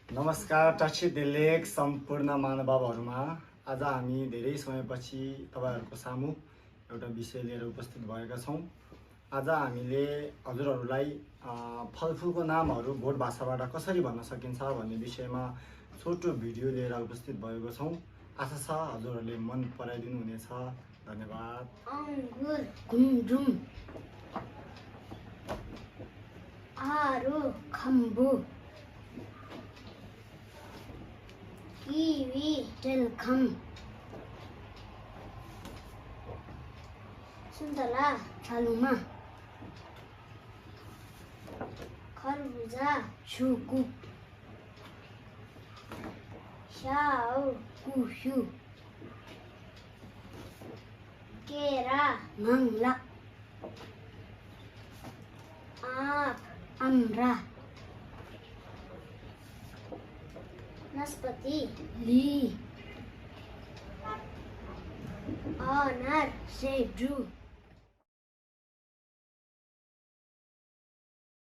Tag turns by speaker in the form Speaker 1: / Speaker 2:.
Speaker 1: नमस्कार टाक्सी दिलेक सम्पूर्ण महानुभावहरूमा आज हामी धेरै समयपछि तपाईहरुको सामु एउटा विषय लिएर उपस्थित भएका छौं। आज हामीले हजुरहरूलाई फलफुलको नामहरू बोट भाषाबाट कसरी भन्न सकिन्छ भन्ने विषयमा छोटो भिडियो लिएर उपस्थित भएको छौं। आशा छ हजुरहरूले मन पराइदिनु हुनेछ। धन्यवाद।
Speaker 2: अंगुर गुमजुम, आरो खम्बु, कीवी टेलखम, सुन्तला छालुमा, खरबुजा छुकु, स्याउ कुसु, केरा मंगला, आँप अमरा, नाशपाती ली, अनार सेड्रु।